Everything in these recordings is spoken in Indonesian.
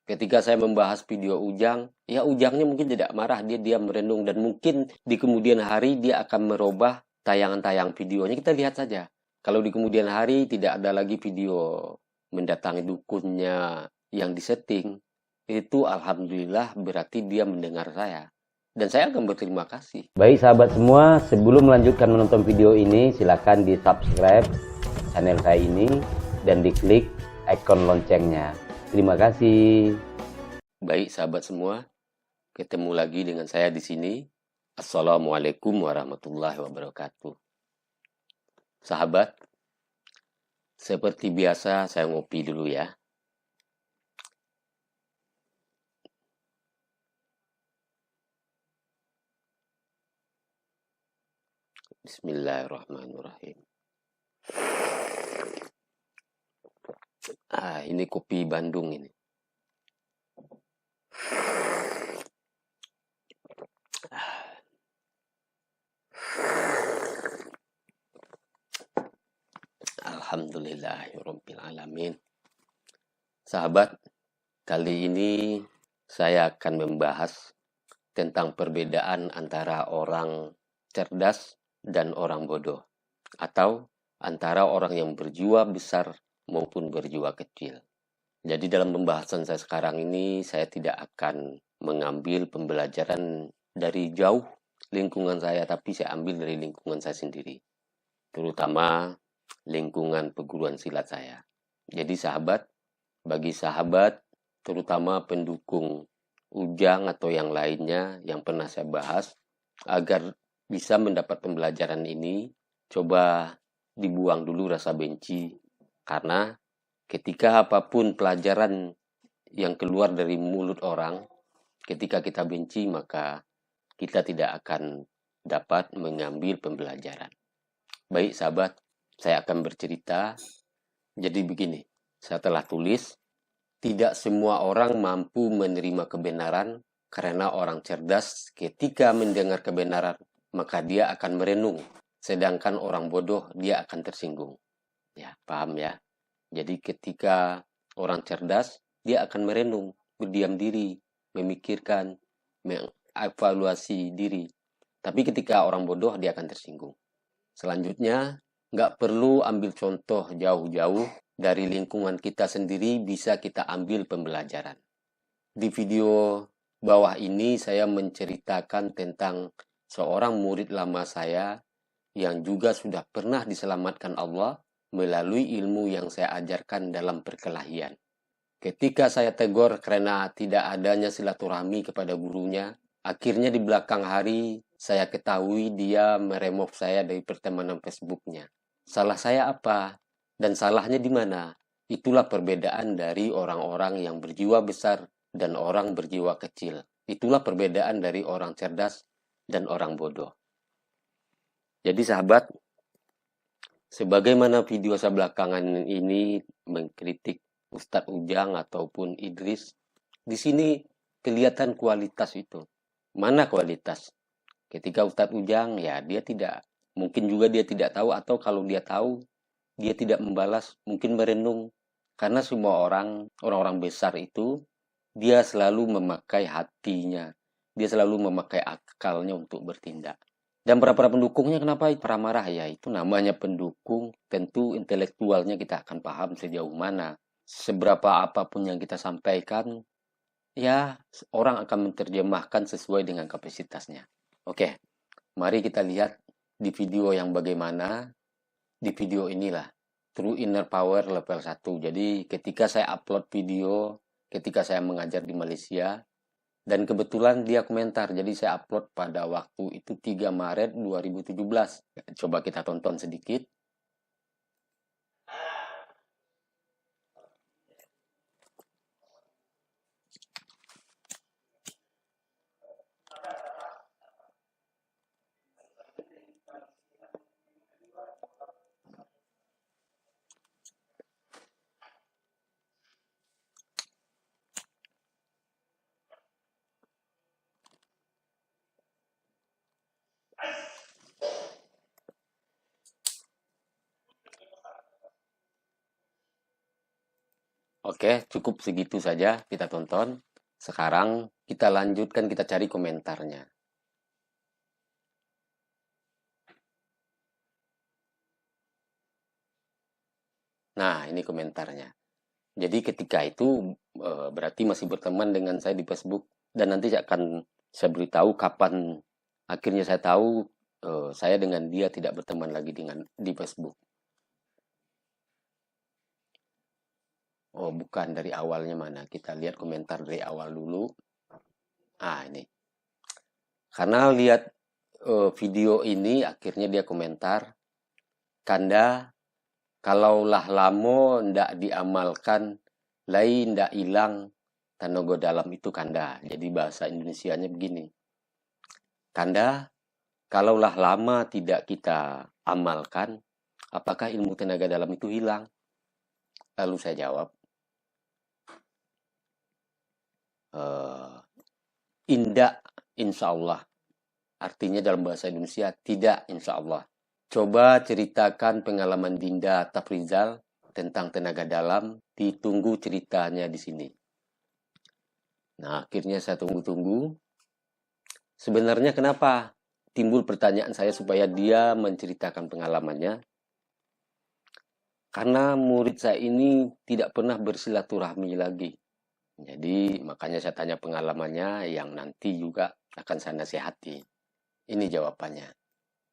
Ketika saya membahas video Ujang, ya Ujangnya mungkin tidak marah, dia diam merenung dan mungkin di kemudian hari dia akan merubah tayangan-tayang videonya. Kita lihat saja. Kalau di kemudian hari tidak ada lagi video mendatangi dukunnya yang disetting, itu alhamdulillah berarti dia mendengar saya. Dan saya akan berterima kasih. Baik sahabat semua, sebelum melanjutkan menonton video ini, silakan di subscribe channel saya ini dan diklik ikon loncengnya. Terima kasih. Baik sahabat semua, ketemu lagi dengan saya di sini. Assalamualaikum warahmatullahi wabarakatuh. Sahabat, seperti biasa saya ngopi dulu ya. Bismillahirrahmanirrahim. Ini kopi Bandung ini. Alhamdulillahirabbil alamin. Sahabat, kali ini saya akan membahas tentang perbedaan antara orang cerdas dan orang bodoh, atau antara orang yang berjiwa besar maupun berjiwa kecil. Jadi dalam pembahasan saya sekarang ini, saya tidak akan mengambil pembelajaran dari jauh lingkungan saya, tapi saya ambil dari lingkungan saya sendiri, terutama lingkungan perguruan silat saya. Jadi sahabat, bagi sahabat, terutama pendukung Ujang atau yang lainnya yang pernah saya bahas, agar bisa mendapat pembelajaran ini, coba dibuang dulu rasa benci. Karena ketika apapun pelajaran yang keluar dari mulut orang, ketika kita benci, maka kita tidak akan dapat mengambil pembelajaran. Baik sahabat, saya akan bercerita. Jadi begini, saya telah tulis, tidak semua orang mampu menerima kebenaran, karena orang cerdas ketika mendengar kebenaran, maka dia akan merenung. Sedangkan orang bodoh, dia akan tersinggung. Ya, paham ya? Jadi ketika orang cerdas, dia akan merenung, berdiam diri, memikirkan, mengevaluasi diri. Tapi ketika orang bodoh, dia akan tersinggung. Selanjutnya, nggak perlu ambil contoh jauh-jauh, dari lingkungan kita sendiri bisa kita ambil pembelajaran. Di video bawah ini saya menceritakan tentang seorang murid lama saya yang juga sudah pernah diselamatkan Allah melalui ilmu yang saya ajarkan dalam perkelahian. Ketika saya tegur karena tidak adanya silaturahmi kepada gurunya, akhirnya di belakang hari saya ketahui dia meremove saya dari pertemanan Facebooknya. Salah saya apa? Dan salahnya di mana? Itulah perbedaan dari orang-orang yang berjiwa besar dan orang berjiwa kecil. Itulah perbedaan dari orang cerdas dan orang bodoh. Jadi sahabat, sebagaimana video saya belakangan ini mengkritik Ustadz Ujang ataupun Idris, di sini kelihatan kualitas itu. Mana kualitas? Ketika Ustadz Ujang, ya dia tidak, mungkin juga dia tidak tahu, atau kalau dia tahu, dia tidak membalas, mungkin merenung. Karena semua orang-orang besar itu, dia selalu memakai hatinya. Dia selalu memakai akalnya untuk bertindak. Dan para pendukungnya kenapa marah-marah? Ya itu namanya pendukung, tentu intelektualnya kita akan paham sejauh mana. Seberapa apapun yang kita sampaikan, ya orang akan menerjemahkan sesuai dengan kapasitasnya. Oke, mari kita lihat di video yang bagaimana. Di video inilah, True Inner Power level 1. Jadi ketika saya upload video, ketika saya mengajar di Malaysia, dan kebetulan dia komentar, jadi saya upload pada waktu itu 3 Maret 2017. Coba kita tonton sedikit. Oke, cukup segitu saja kita tonton. Sekarang kita lanjutkan, kita cari komentarnya. Nah, ini komentarnya. Jadi ketika itu berarti masih berteman dengan saya di Facebook, dan nanti saya beritahu kapan akhirnya saya tahu saya dengan dia tidak berteman lagi di Facebook. Oh, bukan, dari awalnya mana? Kita lihat komentar dari awal dulu. Ah, ini. Karena lihat video ini akhirnya dia komentar, Kanda, kalaulah lamo ndak diamalkan, lain ndak hilang tenaga dalam itu Kanda. Jadi bahasa Indonesianya begini. Kanda, kalaulah lama tidak kita amalkan, apakah ilmu tenaga dalam itu hilang? Lalu saya jawab, indak insya Allah. Artinya dalam bahasa Indonesia, tidak insya Allah. Coba ceritakan pengalaman Dinda Tafrizal tentang tenaga dalam, ditunggu ceritanya di sini. Nah, akhirnya saya tunggu-tunggu. Sebenarnya kenapa timbul pertanyaan saya supaya dia menceritakan pengalamannya? Karena murid saya ini tidak pernah bersilaturahmi lagi. Jadi makanya saya tanya pengalamannya yang nanti juga akan saya nasihati. Ini jawabannya.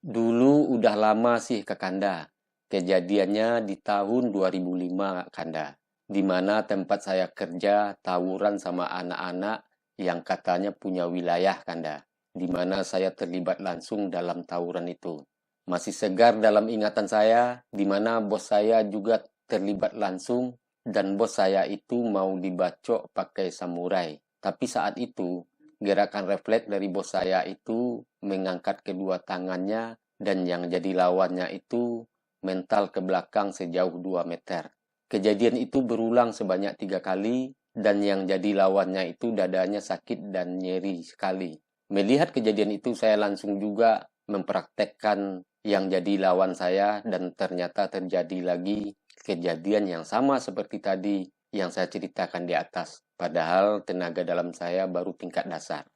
Dulu udah lama sih ke Kanda. Kejadiannya di tahun 2005 Kanda. Di mana tempat saya kerja tawuran sama anak-anak yang katanya punya wilayah Kanda. Di mana saya terlibat langsung dalam tawuran itu. Masih segar dalam ingatan saya, di mana bos saya juga terlibat langsung, dan bos saya itu mau dibacok pakai samurai. Tapi saat itu, gerakan refleks dari bos saya itu mengangkat kedua tangannya, dan yang jadi lawannya itu mental ke belakang sejauh 2 meter. Kejadian itu berulang sebanyak 3 kali, dan yang jadi lawannya itu dadanya sakit dan nyeri sekali. Melihat kejadian itu, saya langsung juga mempraktekkan yang jadi lawan saya, dan ternyata terjadi lagi kejadian yang sama seperti tadi yang saya ceritakan di atas. Padahal tenaga dalam saya baru tingkat dasar.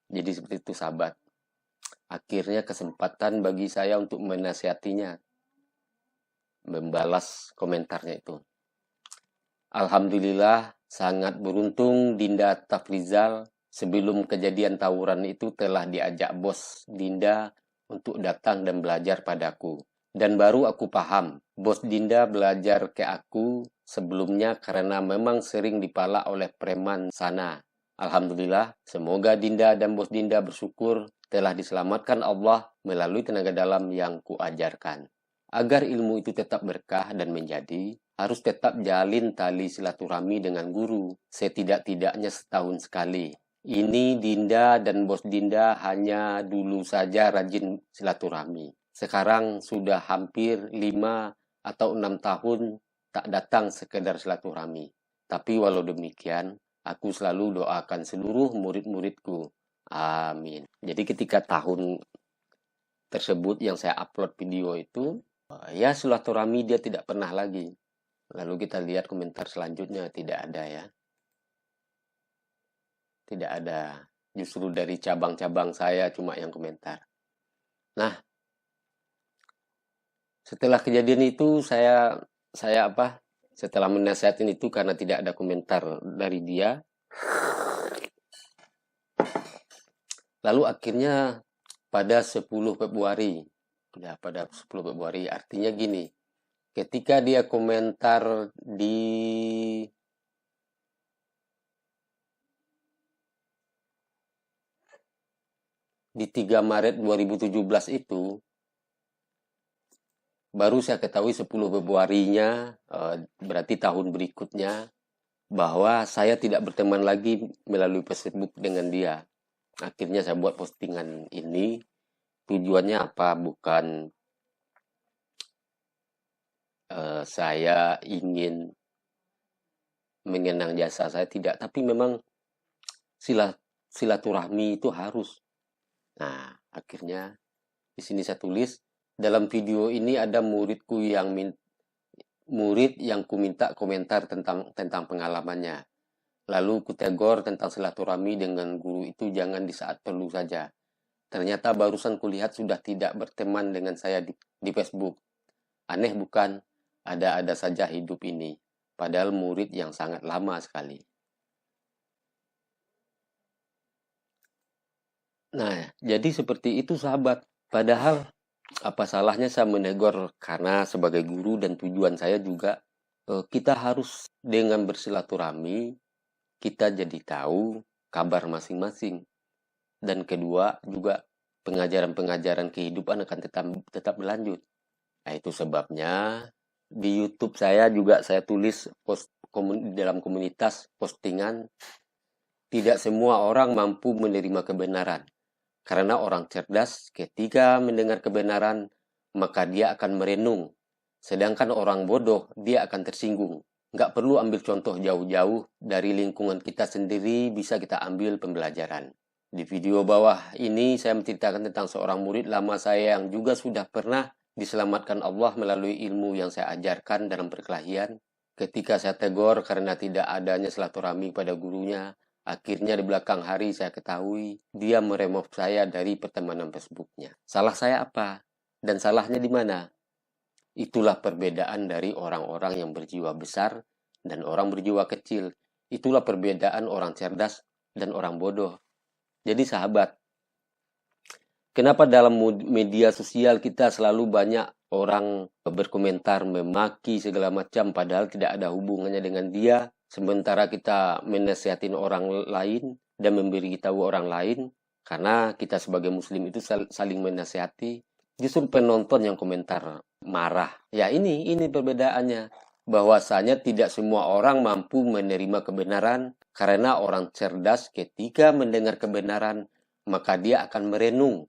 Jadi seperti itu sahabat. Akhirnya kesempatan bagi saya untuk menasihatinya. Membalas komentarnya itu. Alhamdulillah sangat beruntung Dinda Tafrizal sebelum kejadian tawuran itu telah diajak bos Dinda untuk datang dan belajar padaku. Dan baru aku paham, bos Dinda belajar ke aku sebelumnya karena memang sering dipalak oleh preman sana. Alhamdulillah, semoga Dinda dan bos Dinda bersyukur telah diselamatkan Allah melalui tenaga dalam yang kuajarkan. Agar ilmu itu tetap berkah dan menjadi, harus tetap jalin tali silaturahmi dengan guru, setidak-tidaknya setahun sekali. Ini Dinda dan bos Dinda hanya dulu saja rajin silaturahmi. Sekarang sudah hampir 5 atau 6 tahun tak datang sekedar silaturahmi. Tapi walau demikian, aku selalu doakan seluruh murid-muridku. Amin. Jadi ketika tahun tersebut yang saya upload video itu, ya silaturahmi dia tidak pernah lagi. Lalu kita lihat komentar selanjutnya, tidak ada ya. Tidak ada. Justru dari cabang-cabang saya cuma yang komentar. Nah, setelah kejadian itu saya setelah menasihatin itu karena tidak ada komentar dari dia. Lalu akhirnya pada 10 Februari. Ya, pada 10 Februari artinya gini. Ketika dia komentar di 3 Maret 2017 itu, baru saya ketahui 10 Februarinya, berarti tahun berikutnya, bahwa saya tidak berteman lagi melalui Facebook dengan dia. Akhirnya saya buat postingan ini. Tujuannya apa? Bukan saya ingin mengenang jasa saya, tidak. Tapi memang silaturahmi itu harus. Nah, akhirnya di sini saya tulis, dalam video ini ada muridku yang murid yang kuminta komentar tentang pengalamannya. Lalu kutegor tentang silaturahmi dengan guru itu jangan di saat perlu saja. Ternyata barusan kulihat sudah tidak berteman dengan saya di Facebook. Aneh bukan? Ada-ada saja hidup ini. Padahal murid yang sangat lama sekali. Nah, jadi seperti itu sahabat. Padahal apa salahnya saya menegur, karena sebagai guru dan tujuan saya juga kita harus dengan bersilaturahmi kita jadi tahu kabar masing-masing. Dan kedua juga pengajaran-pengajaran kehidupan akan tetap berlanjut. Nah, itu sebabnya di YouTube saya juga saya tulis dalam komunitas postingan, tidak semua orang mampu menerima kebenaran. Karena orang cerdas ketika mendengar kebenaran, maka dia akan merenung. Sedangkan orang bodoh, dia akan tersinggung. Nggak perlu ambil contoh jauh-jauh, dari lingkungan kita sendiri bisa kita ambil pembelajaran. Di video bawah ini saya menceritakan tentang seorang murid lama saya yang juga sudah pernah diselamatkan Allah melalui ilmu yang saya ajarkan dalam perkelahian. Ketika saya tegur karena tidak adanya silaturahmi pada gurunya, akhirnya di belakang hari saya ketahui dia meremove saya dari pertemanan Facebooknya. Salah saya apa? Dan salahnya di mana? Itulah perbedaan dari orang-orang yang berjiwa besar dan orang berjiwa kecil. Itulah perbedaan orang cerdas dan orang bodoh. Jadi sahabat, kenapa dalam media sosial kita selalu banyak orang berkomentar, memaki segala macam, padahal tidak ada hubungannya dengan dia, sementara kita menasihatin orang lain dan memberitahu orang lain, karena kita sebagai muslim itu saling menasihati. Justru penonton yang komentar marah. Ya ini perbedaannya. Bahwasanya tidak semua orang mampu menerima kebenaran, karena orang cerdas ketika mendengar kebenaran, maka dia akan merenung.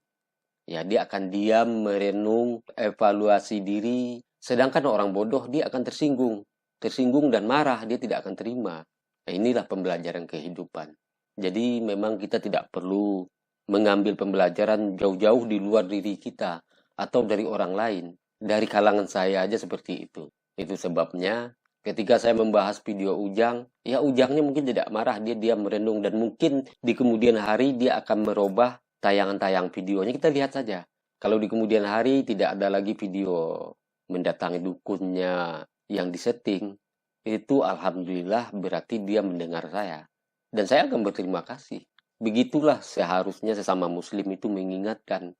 Ya, dia akan diam, merenung, evaluasi diri. Sedangkan orang bodoh dia akan tersinggung. Tersinggung dan marah, dia tidak akan terima. Nah, inilah pembelajaran kehidupan. Jadi memang kita tidak perlu mengambil pembelajaran jauh-jauh di luar diri kita atau dari orang lain. Dari kalangan saya aja seperti itu. Itu sebabnya ketika saya membahas video Ujang, ya Ujangnya mungkin tidak marah, dia merenung, dan mungkin di kemudian hari dia akan merubah tayangan-tayang videonya. Kita lihat saja. Kalau di kemudian hari tidak ada lagi video mendatangi dukunnya yang disetting, itu alhamdulillah berarti dia mendengar saya. Dan saya akan berterima kasih. Begitulah seharusnya sesama muslim itu mengingatkan.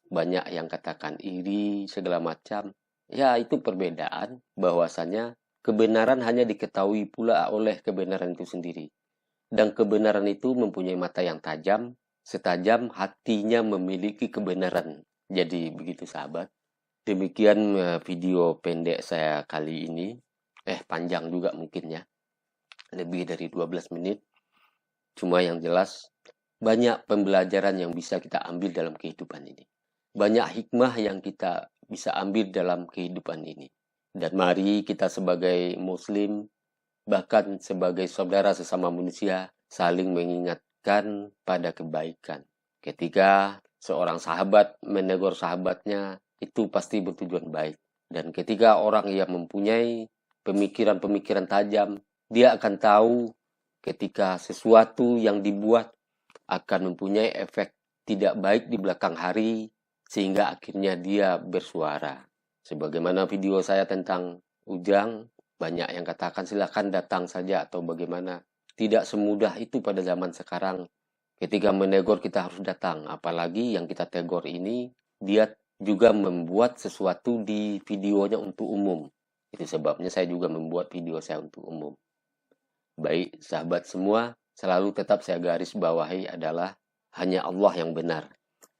Banyak yang katakan iri, segala macam. Ya, itu perbedaan, bahwasanya kebenaran hanya diketahui pula oleh kebenaran itu sendiri. Dan kebenaran itu mempunyai mata yang tajam, setajam hatinya memiliki kebenaran. Jadi begitu sahabat. Demikian video pendek saya kali ini. Panjang juga mungkin ya. Lebih dari 12 menit. Cuma yang jelas, banyak pembelajaran yang bisa kita ambil dalam kehidupan ini. Banyak hikmah yang kita bisa ambil dalam kehidupan ini. Dan mari kita sebagai muslim, bahkan sebagai saudara sesama manusia, saling mengingatkan pada kebaikan. Ketika seorang sahabat menegur sahabatnya, itu pasti bertujuan baik. Dan ketika orang yang mempunyai pemikiran-pemikiran tajam, dia akan tahu ketika sesuatu yang dibuat akan mempunyai efek tidak baik di belakang hari, sehingga akhirnya dia bersuara. Sebagaimana video saya tentang Ujang, banyak yang katakan silakan datang saja atau bagaimana. Tidak semudah itu pada zaman sekarang. Ketika menegur kita harus datang. Apalagi yang kita tegur ini, dia juga membuat sesuatu di videonya untuk umum. Itu sebabnya saya juga membuat video saya untuk umum. Baik sahabat semua, selalu tetap saya garis bawahi adalah hanya Allah yang benar.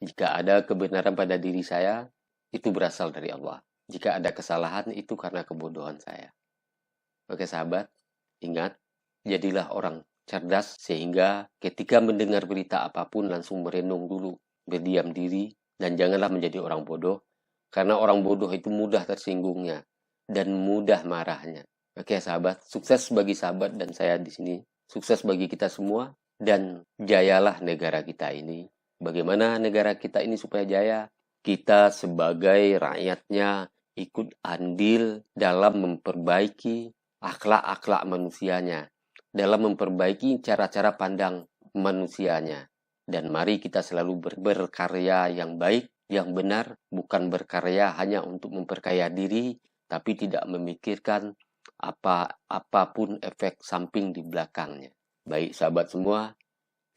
Jika ada kebenaran pada diri saya, itu berasal dari Allah. Jika ada kesalahan, itu karena kebodohan saya. Oke sahabat, ingat, jadilah orang cerdas sehingga ketika mendengar berita apapun langsung merenung dulu, berdiam diri, dan janganlah menjadi orang bodoh, karena orang bodoh itu mudah tersinggungnya dan mudah marahnya. Oke sahabat, sukses bagi sahabat dan saya di sini. Sukses bagi kita semua, dan jayalah negara kita ini. Bagaimana negara kita ini supaya jaya? Kita sebagai rakyatnya, ikut andil dalam memperbaiki akhlak-akhlak manusianya, dalam memperbaiki cara-cara pandang manusianya. Dan mari kita selalu berkarya yang baik, yang benar, bukan berkarya hanya untuk memperkaya diri, tapi tidak memikirkan apapun efek samping di belakangnya. Baik sahabat semua,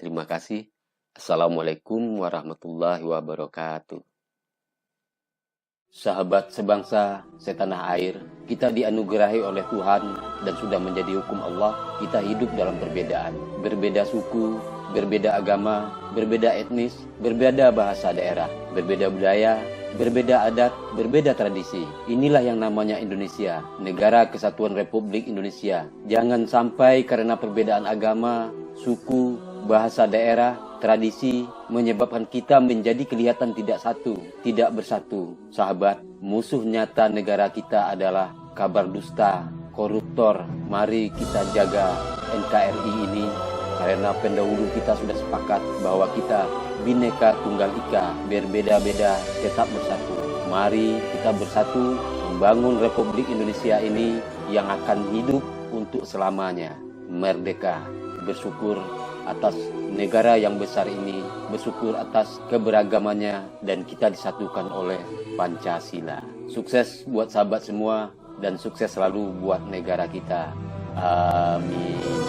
terima kasih. Assalamualaikum warahmatullahi wabarakatuh. Sahabat sebangsa, setanah air, kita dianugerahi oleh Tuhan dan sudah menjadi hukum Allah. Kita hidup dalam perbedaan, berbeda suku, berbeda agama, berbeda etnis, berbeda bahasa daerah, berbeda budaya, berbeda adat, berbeda tradisi. Inilah yang namanya Indonesia, Negara Kesatuan Republik Indonesia. Jangan sampai karena perbedaan agama, suku, bahasa daerah, tradisi menyebabkan kita menjadi kelihatan tidak satu, tidak bersatu. Sahabat, musuh nyata negara kita adalah kabar dusta, koruptor. Mari kita jaga NKRI ini, karena pendahulu kita sudah sepakat bahwa kita Bhinneka Tunggal Ika, berbeda-beda tetap bersatu. Mari kita bersatu membangun Republik Indonesia ini yang akan hidup untuk selamanya. Merdeka, bersyukur atas negara yang besar ini, bersyukur atas keberagamannya, dan kita disatukan oleh Pancasila. Sukses buat sahabat semua, dan sukses selalu buat negara kita. Amin.